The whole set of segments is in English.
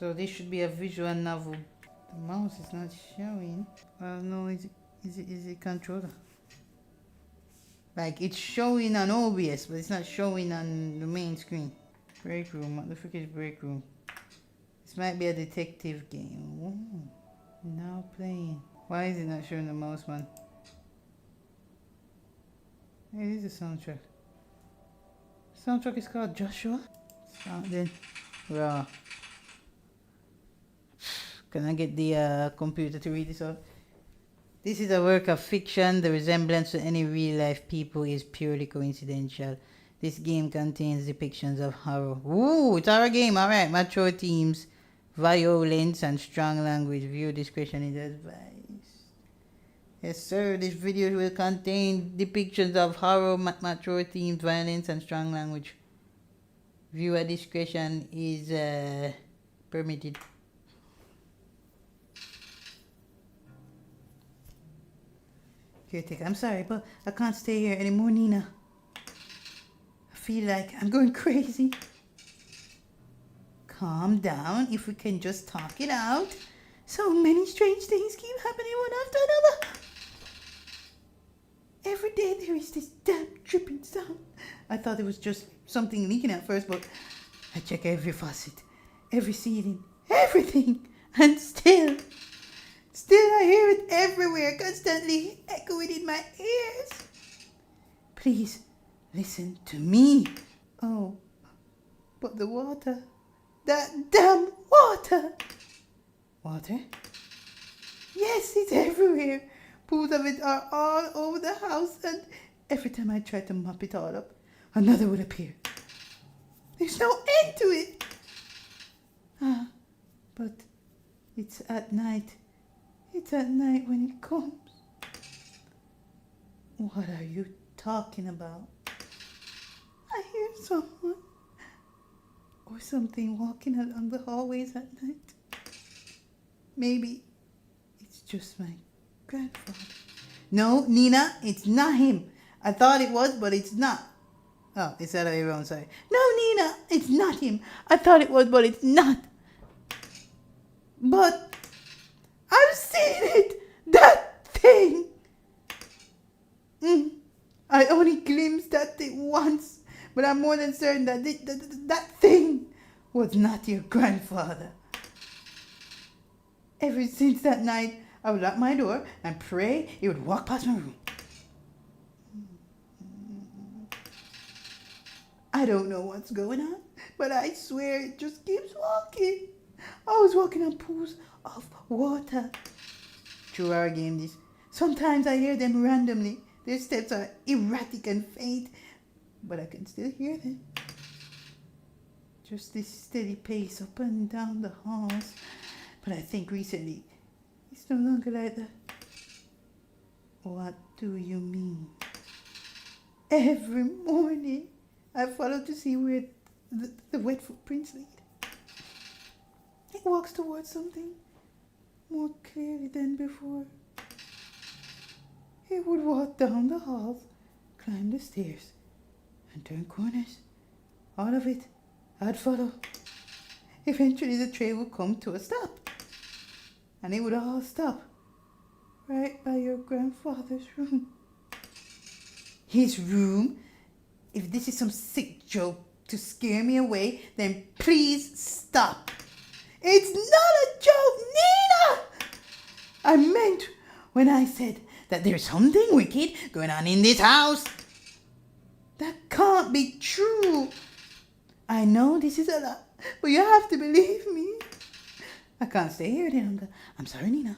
So this should be a visual novel. The mouse is not showing. No, is it controller? Like it's showing on OBS, but it's not showing on the main screen. Break room. What the frick is break room? This might be a detective game. Ooh, now playing. Why is it not showing the mouse, man? It is a soundtrack. Soundtrack is called Joshua. Start then. Raw. Can I get the computer to read this out? This is a work of fiction. The resemblance to any real-life people is purely coincidental. This game contains depictions of horror. Ooh, it's our game. Alright, mature themes, violence, and strong language. Viewer discretion is advised. Yes, sir. This video will contain depictions of horror, mature themes, violence, and strong language. Viewer discretion is permitted. Caretaker, I'm sorry, but I can't stay here anymore, Nina. I feel like I'm going crazy. Calm down, if we can just talk it out. So many strange things keep happening one after another. Every day there is this damn dripping sound. I thought it was just something leaking at first, but I check every faucet, every ceiling, everything, and still I hear it everywhere, constantly echoing in my ears. Please, listen to me. Oh, but the water. That damn water. Water? Yes, it's everywhere. Pools of it are all over the house, and every time I try to mop it all up, another would appear. There's no end to it. But it's at night. It's at night when it comes. What are you talking about? I hear someone or something walking along the hallways at night. Maybe it's just my grandfather. No, Nina, it's not him. I thought it was, but it's not. Oh, it's the other way around, sorry. No, Nina, it's not him. I thought it was, but it's not. But I've seen it! That thing! I only glimpsed that thing once, but I'm more than certain that that thing was not your grandfather. Ever since that night, I would lock my door and pray he would walk past my room. I don't know what's going on, but I swear it just keeps walking. I was walking on pools of water. Through our game, this. Sometimes I hear them randomly. Their steps are erratic and faint, but I can still hear them. Just this steady pace up and down the halls. But I think recently, it's no longer like that. What do you mean? Every morning, I follow to see where the wet footprints lead. It walks towards something more clearly than before. It would walk down the halls, climb the stairs, and turn corners. All of it, I'd follow. Eventually the trail would come to a stop. And it would all stop right by your grandfather's room. His room? If this is some sick joke to scare me away, then please stop. It's not a joke, Nina! I meant when I said that there's something wicked going on in this house. That can't be true. I know this is a lot, but you have to believe me. I can't stay here any longer. I'm sorry, Nina.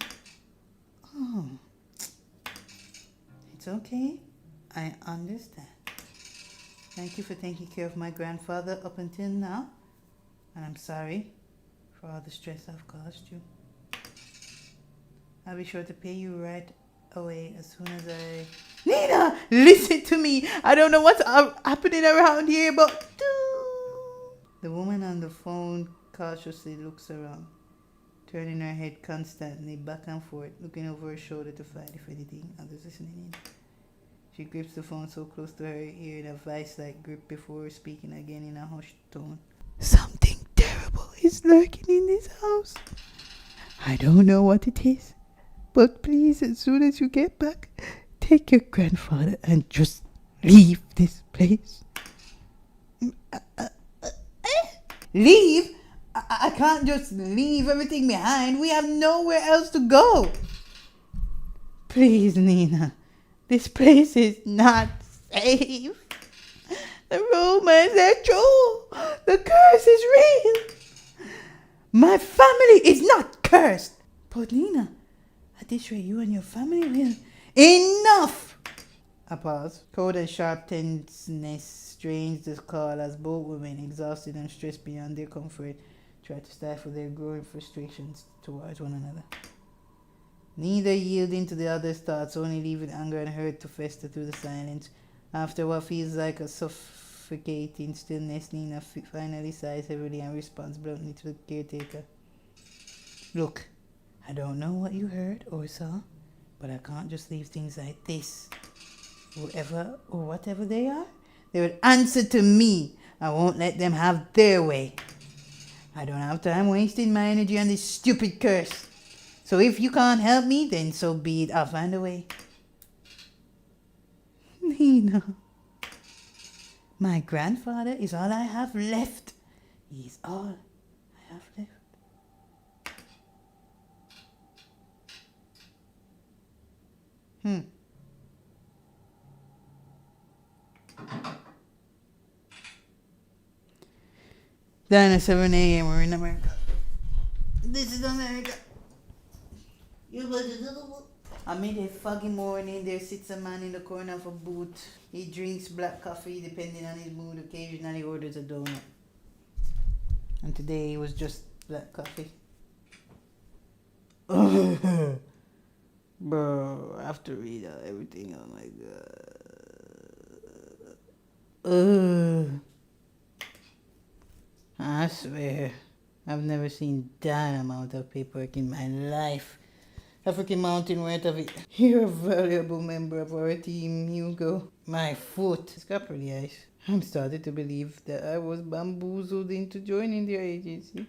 Oh. It's okay. I understand. Thank you for taking care of my grandfather up until now. And I'm sorry for all the stress I've caused you. I'll be sure to pay you right away as soon as I... Nina! Listen to me! I don't know what's happening around here, but... The woman on the phone cautiously looks around, turning her head constantly back and forth, looking over her shoulder to find if anything others listening in. She grips the phone so close to her ear in a vice-like grip before speaking again in a hushed tone. Something terrible is lurking in this house. I don't know what it is, but please, as soon as you get back, take your grandfather and just leave this place. Leave? I can't just leave everything behind. We have nowhere else to go. Please, Nina. This place is not safe. The rumors are true. The curse is real. My family is not cursed. But Nina, at this rate, you and your family will... Enough! A pause. Cold and sharp tenseness strains the call as both women, exhausted and stressed beyond their comfort, try to stifle their growing frustrations towards one another. Neither yielding to the other's thoughts, only leaving anger and hurt to fester through the silence. After what feels like a suffocating stillness, Nina finally sighs heavily and responds bluntly to the caretaker. Look, I don't know what you heard or saw, but I can't just leave things like this. Whoever or whatever they are, they will answer to me. I won't let them have their way. I don't have time wasting my energy on this stupid curse. So if you can't help me, then so be it. I'll find a way. Nina, my grandfather is all I have left. He is all I have left. Down at 7 a.m. We're in America. This is America. Amid a foggy morning, there sits a man in the corner of a booth. He drinks black coffee depending on his mood. Occasionally orders a donut. And today it was just black coffee. Bro, I have to read out everything. Oh my god. I swear, I've never seen that amount of paperwork in my life. African Mountain worth of it. You're a valuable member of our team, Hugo. My foot has got pretty ice. I'm starting to believe that I was bamboozled into joining their agency.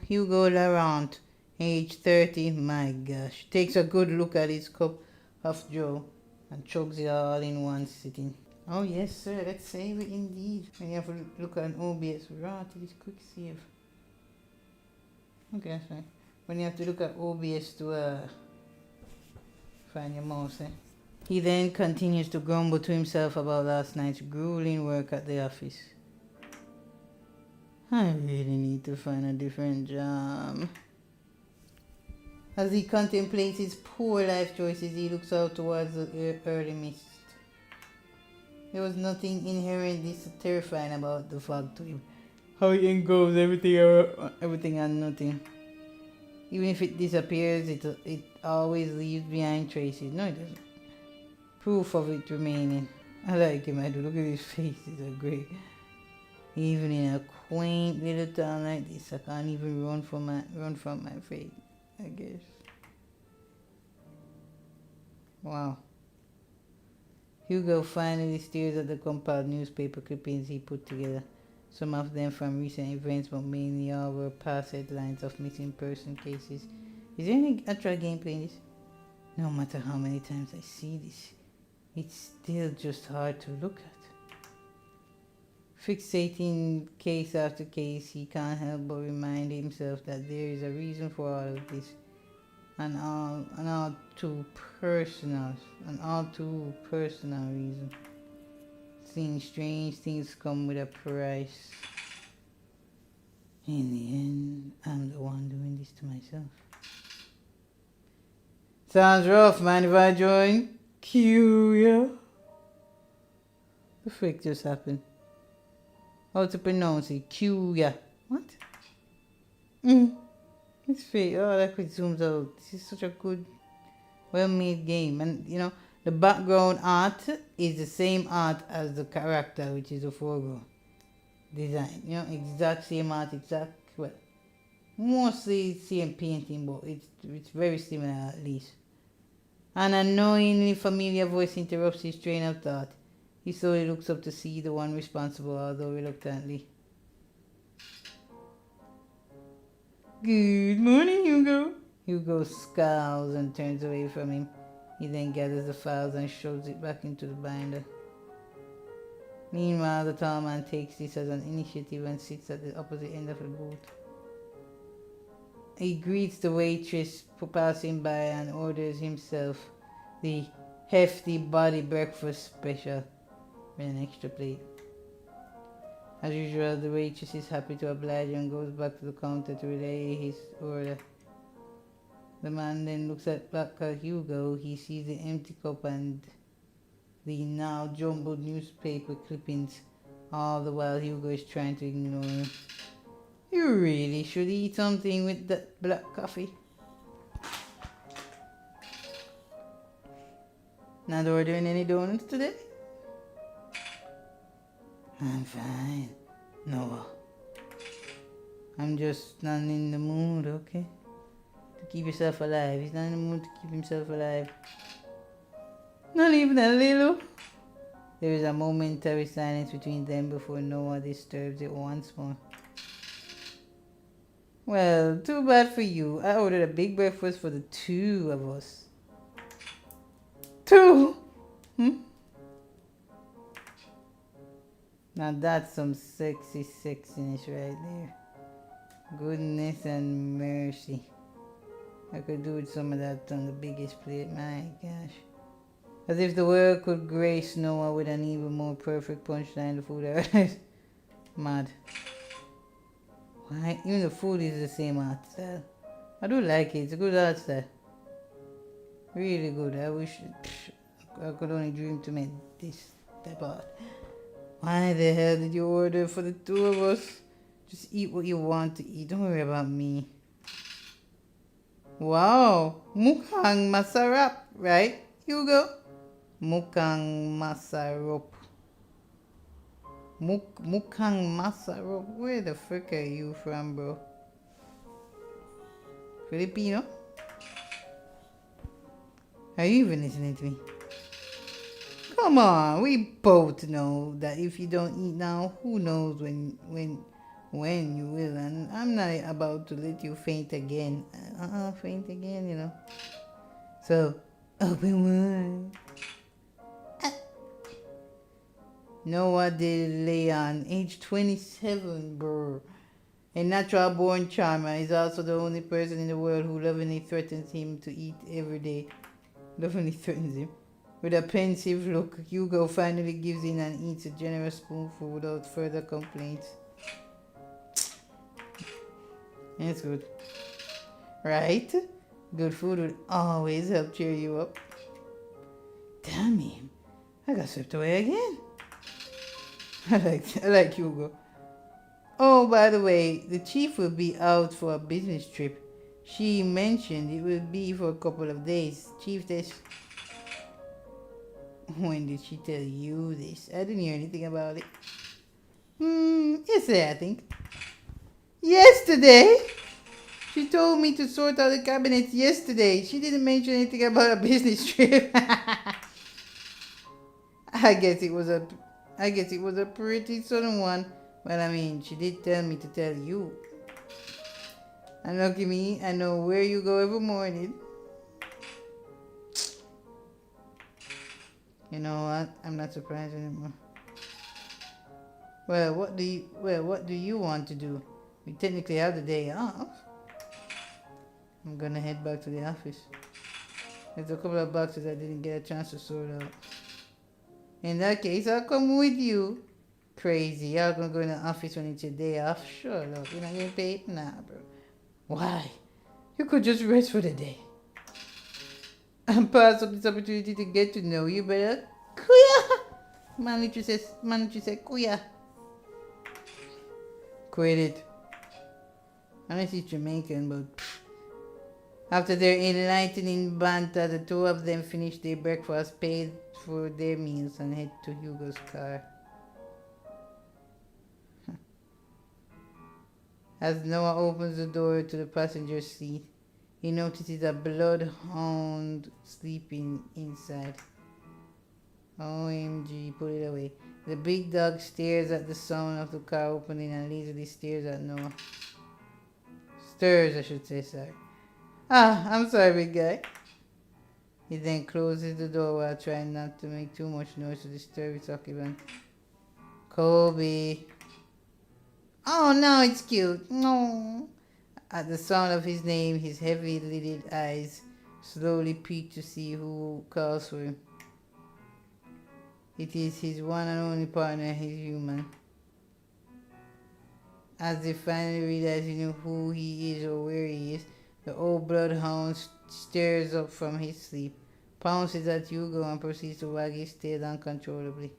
Hugo Laurent, age 30, my gosh. Takes a good look at his cup of Joe and chugs it all in one sitting. Oh yes sir, let's save it indeed. When you have to look at an OBS, right, it is quick save. Okay, that's fine. When you have to look at OBS to find your mouse, eh? He then continues to grumble to himself about last night's grueling work at the office. I really need to find a different job. As he contemplates his poor life choices, he looks out towards the early mist. There was nothing inherently terrifying about the fog to him. How it engulfs everything and nothing. Even if it disappears, it always leaves behind traces. No, it doesn't. Proof of it remaining. I like him, I do. Look at his face, it's great. Even in a quaint little town like this, I can't even run from my fate, I guess. Wow. Hugo finally stares at the compiled newspaper clippings he put together. Some of them from recent events, but mainly all were past headlines of missing person cases. Is there any actual gameplay in this? No matter how many times I see this, it's still just hard to look at. Fixating case after case, he can't help but remind himself that there is a reason for all of this. An all too personal reason. Seeing strange things come with a price. In the end, I'm the one doing this to myself. Sounds rough, man, if I join. Curia. The frick just happened? How to pronounce it? Curia. What? It's fake. Oh, that quick zooms out. This is such a good, well-made game. And, you know, the background art is the same art as the character, which is the foreground design. You know, exact same art, well, mostly same painting, but it's very similar at least. An annoyingly familiar voice interrupts his train of thought. He slowly looks up to see the one responsible, although reluctantly. Good morning, Hugo. Hugo scowls and turns away from him. He then gathers the files and shoves it back into the binder. Meanwhile, the tall man takes this as an initiative and sits at the opposite end of the booth. He greets the waitress passing by and orders himself the hefty body breakfast special with an extra plate. As usual, the waitress is happy to oblige and goes back to the counter to relay his order. The man then looks at Hugo. He sees the empty cup and the now jumbled newspaper clippings, all the while Hugo is trying to ignore him. You really should eat something with that black coffee. Not ordering any donuts today? I'm fine, Noah. I'm just not in the mood, okay? To keep yourself alive. He's not in the mood to keep himself alive. Not even a little. There is a momentary silence between them before Noah disturbs it once more. Well, too bad for you. I ordered a big breakfast for the two of us. Two? Now that's some sexy sexiness right there. Goodness and mercy. I could do with some of that on the biggest plate, my gosh. As if the world could grace Noah with an even more perfect punchline, the food orders. Mad. Why? Even the food is the same art style. I do like it. It's a good art style. Really good. I wish I could only dream to make this type of art. Why the hell did you order for the two of us? Just eat what you want to eat. Don't worry about me. Wow. Mukhang masarap, right, Hugo? Mukhang masarap. Mukhang masarap. Where the frick are you from, bro? Filipino? Are you even listening to me? Come on, we both know that if you don't eat now, who knows when you will, and I'm not about to let you faint again. Faint again, you know. So, open wide. Noah De Leon, age 27, bro. A natural born charmer, is also the only person in the world who lovingly threatens him to eat every day. Lovingly threatens him. With a pensive look, Hugo finally gives in and eats a generous spoonful without further complaints. It's good. Right? Good food would always help cheer you up. Damn him. I got swept away again. I like Hugo. Oh, by the way, the chief will be out for a business trip. She mentioned it will be for a couple of days. Chief, this... When did she tell you this? I didn't hear anything about it. Yesterday, I think. Yesterday? She told me to sort out the cabinets yesterday. She didn't mention anything about a business trip. I guess it was a pretty sudden one. But I mean, she did tell me to tell you. And lucky me, I know where you go every morning. You know what? I'm not surprised anymore. Well, what do you want to do? We technically have the day off. I'm gonna head back to the office. There's a couple of boxes I didn't get a chance to sort out. In that case, I'll come with you. Crazy. Y'all gonna go in the office when it's your day off? Sure, look, you're not getting paid? Nah, bro. Why? You could just rest for the day. And pass up this opportunity to get to know you better. Kuya! Manager said, Kuya. Quit it. Unless he's Jamaican, but... After their enlightening banter, the two of them finished their breakfast, paid for their meals, and head to Hugo's car. As Noah opens the door to the passenger seat, he notices a bloodhound sleeping inside. OMG, put it away. The big dog stares at the sound of the car opening and lazily stares at Noah. Stirs, I should say, sorry. Ah, I'm sorry, big guy. He then closes the door while trying not to make too much noise to disturb its occupant. Kobe. Oh, no, it's cute. No. At the sound of his name, his heavy-lidded eyes slowly peek to see who calls for him. It is his one and only partner, his human. As they finally realize who he is or where he is, the old bloodhound stirs up from his sleep, pounces at Hugo, and proceeds to wag his tail uncontrollably.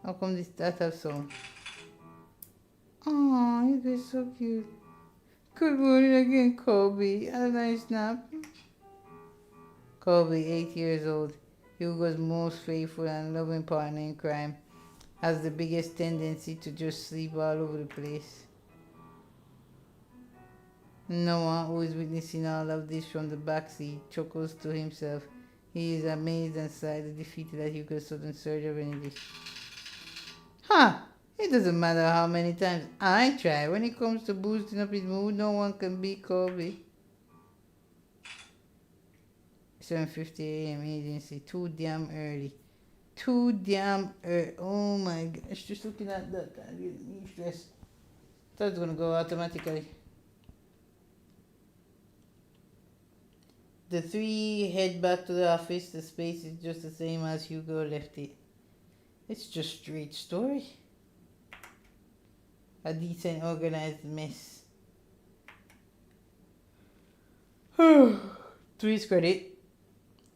How come that have sound? Aw, you guys so cute. Good morning again, Kobe. Had a nice nap. Kobe, 8 years old, Hugo's most faithful and loving partner in crime, has the biggest tendency to just sleep all over the place. Noah, who is witnessing all of this from the backseat, chuckles to himself. He is amazed and slightly defeated at Hugo's sudden surge of energy. Ha! It doesn't matter how many times I try. When it comes to boosting up his mood, no one can beat Kobe. 7:50 a.m. agency. Too damn early. Too damn early. Oh my gosh. Just looking at that, I'm getting stressed. Thought it was going to go automatically. The three head back to the office. The space is just the same as Hugo left it. It's just straight story. A decent organized mess. To his credit,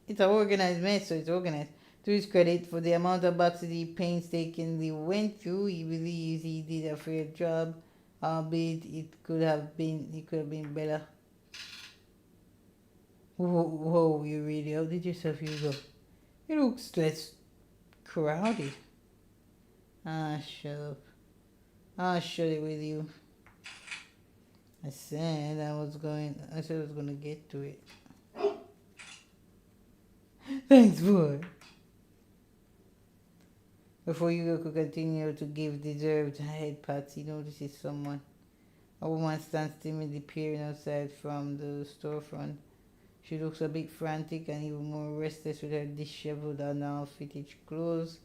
it's an organized mess, so it's organized. To his credit, for the amount of boxes he painstakingly went through, he believes he did a fair job, albeit it could have been better. Whoa, you really outdid yourself, Hugo. It looks less crowded. Ah, shut up. I'll shut it with you. I said I was gonna get to it. Thanks, boy. Before Hugo could continue to give deserved head pats, he notices someone. A woman stands timidly peering outside from the storefront. She looks a bit frantic and even more restless with her disheveled and outfitted clothes,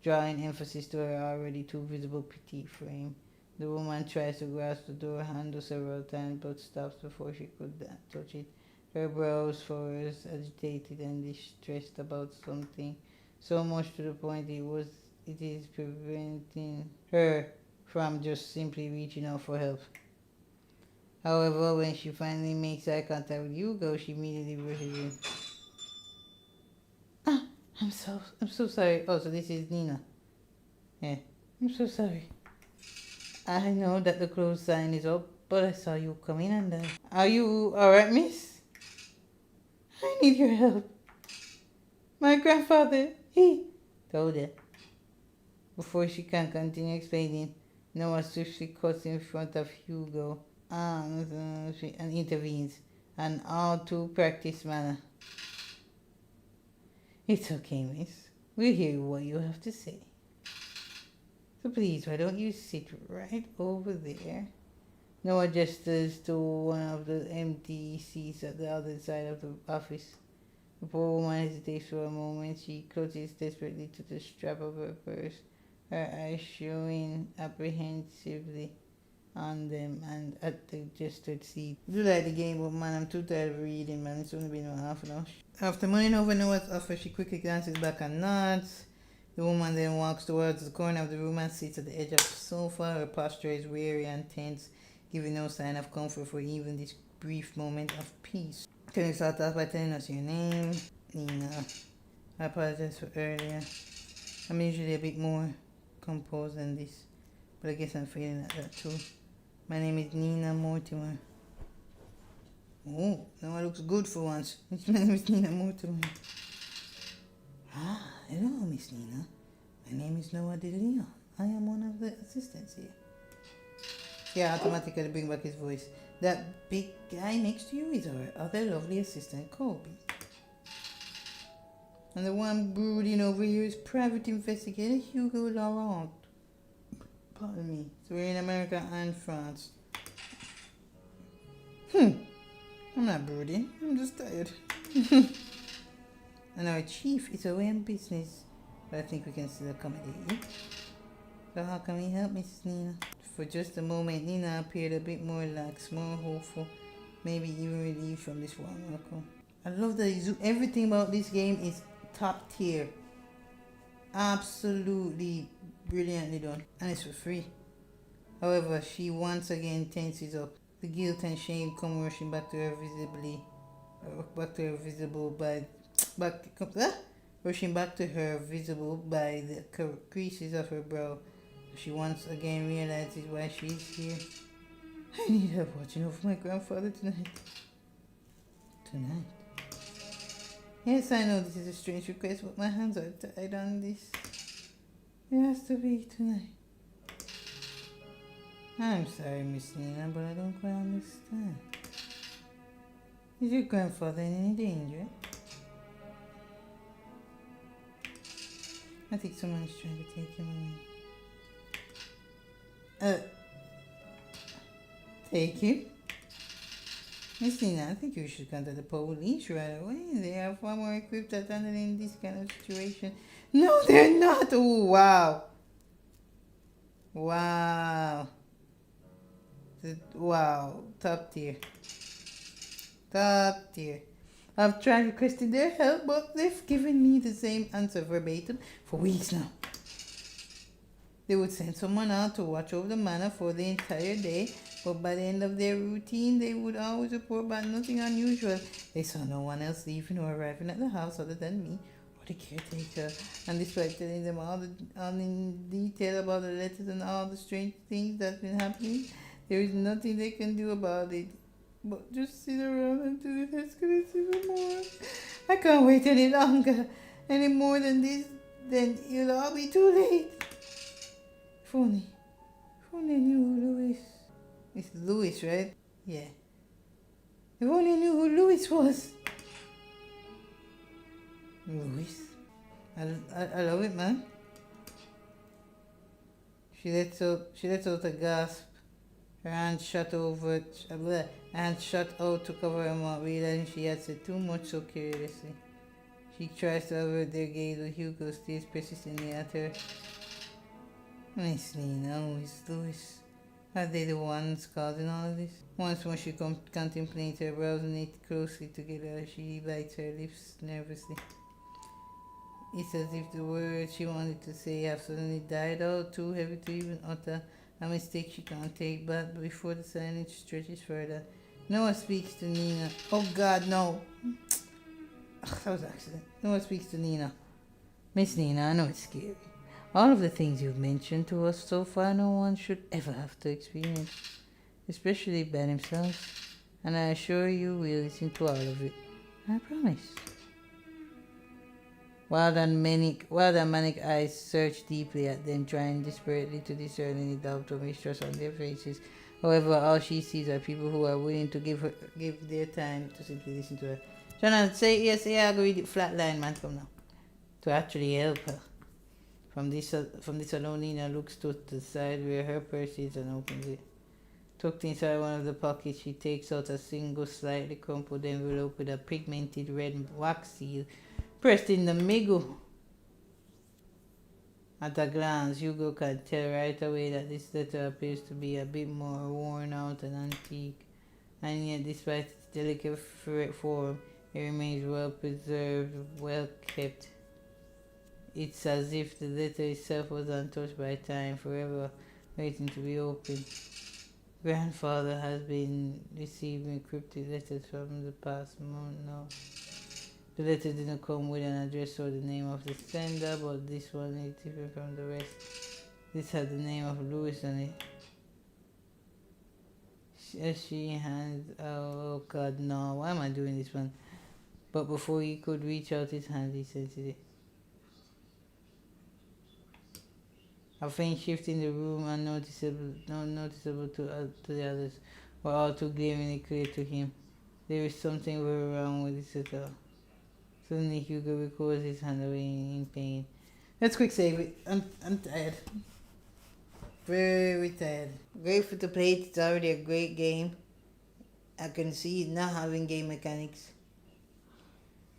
drawing emphasis to her already too visible petite frame. The woman tries to grasp the door handle several times but stops before she could touch it. Her brows furrowed, agitated and distressed about something, so much to the point it is preventing her from just simply reaching out for help. However, when she finally makes eye contact with Hugo, she immediately rushes in. Ah, I'm so sorry. Oh, so this is Nina. Yeah, I'm so sorry. I know that the closed sign is up, but I saw you come in and Are you alright, miss? I need your help. My grandfather, he told her. Before she can continue explaining, Noah swiftly cuts in front of Hugo and intervenes, an all too practiced manner. It's okay, miss. We'll hear what you have to say. So please, why don't you sit right over there? Noah gestures to one of the empty seats at the other side of the office. The poor woman hesitates for a moment. She clutches desperately to the strap of her purse, her eyes showing apprehensively on them and at the gestured seat. I do like the game, but man, I'm too tired of reading, man. It's only been about half an hour. After mulling over Noah's offer, she quickly glances back and nods. The woman then walks towards the corner of the room and sits at the edge of the sofa. Her posture is weary and tense, giving no sign of comfort for even this brief moment of peace. Can you start off by telling us your name? Nina. I apologize for earlier. I'm usually a bit more composed than this, but I guess I'm feeling like that too. My name is Nina Mortimer. Oh, now I looks good for once. My name is Nina Mortimer. Ah, hello, Miss Nina. My name is Noah De Leon. I am one of the assistants here. Yeah, automatically bring back his voice. That big guy next to you is our other lovely assistant, Colby. And the one brooding over here is Private Investigator Hugo Laurent. Pardon me. So we're in America and France. I'm not brooding. I'm just tired. And our chief is away on business. But I think we can still accommodate you. So how can we help, Mrs. Nina? For just a moment, Nina appeared a bit more lax, more hopeful, maybe even relieved from this one outcome. I love that everything about this game is top tier. Absolutely brilliantly done. And it's for free. However, she once again tenses up. The guilt and shame come rushing back to her rushing back to her visible by the creases of her brow. She once again realizes why she is here. I need help watching over my grandfather tonight. Tonight? Yes, I know this is a strange request, but my hands are tied on this. It has to be tonight. I'm sorry, Miss Nina, but I don't quite understand. Is your grandfather in any danger? I think someone is trying to take him away. Take him? Miss Nina, I think you should contact the police right away. They are far more equipped at handling this kind of situation. No, they're not! Oh, wow. Wow. Wow. Top tier. Top tier. I've tried requesting their help, but they've given me the same answer verbatim for weeks now. They would send someone out to watch over the manor for the entire day, but by the end of their routine, they would always report back nothing unusual. They saw no one else leaving or arriving at the house other than me or the caretaker. And despite telling them all in detail about the letters and all the strange things that's been happening, there is nothing they can do about it. But just sit around until it escalates even more. I can't wait any longer. Any more than this, then it'll all be too late. If only I knew who Louis. It's Louis, right? Yeah. If only I knew who Louis was. Louis? I love it, man. She lets out a gasp. Her hand shut out to cover her mouth, realizing she had said too much so carelessly. She tries to avert their gaze, but Hugo stares persistently at her. Miss Nina, who is Louis? Are they the ones causing all of this? Once more she contemplates her brows knit closely together as she bites her lips nervously. It's as if the words she wanted to say have suddenly died out, too heavy to even utter. A mistake she can't take back before the silence stretches further. Noah speaks to Nina. Oh God, no. That was an accident. Noah speaks to Nina. Miss Nina, I know it's scary. All of the things you've mentioned to us so far, no one should ever have to experience. Especially by themselves. And I assure you we'll listen to all of it. I promise. While the manic eyes search deeply at them, trying desperately to discern any doubt or mistrust on their faces. However, all she sees are people who are willing to give their time to simply listen to her. Shanna, say yes, yeah, I agree. Flat line, man, come now. To actually help her. From this alone, Nina looks to the side where her purse is and opens it. Tucked inside one of the pockets, she takes out a single slightly crumpled envelope with a pigmented red wax seal pressed in the middle. At a glance, Hugo can tell right away that this letter appears to be a bit more worn out and antique, and yet despite its delicate form, it remains well preserved, well kept. It's as if the letter itself was untouched by time, forever waiting to be opened. Grandfather has been receiving cryptic letters from the past month now. The letter didn't come with an address or the name of the sender, but this one is different from the rest. This had the name of Louis on it. As she hands, oh God, no, why am I doing this one? But before he could reach out his hand, he scented it. A faint shift in the room, unnoticeable to the others, were all too glaringly clear to him. There is something very wrong with this at all. Suddenly Hugo recalls his hand away in pain. Let's quick save it. I'm tired. Very tired. Grateful to play it. It's already a great game. I can see it not having game mechanics.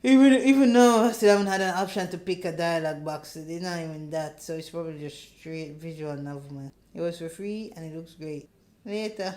Even though I still haven't had an option to pick a dialogue box, it's not even that, so it's probably just straight visual novel, man. It was for free and it looks great. Later.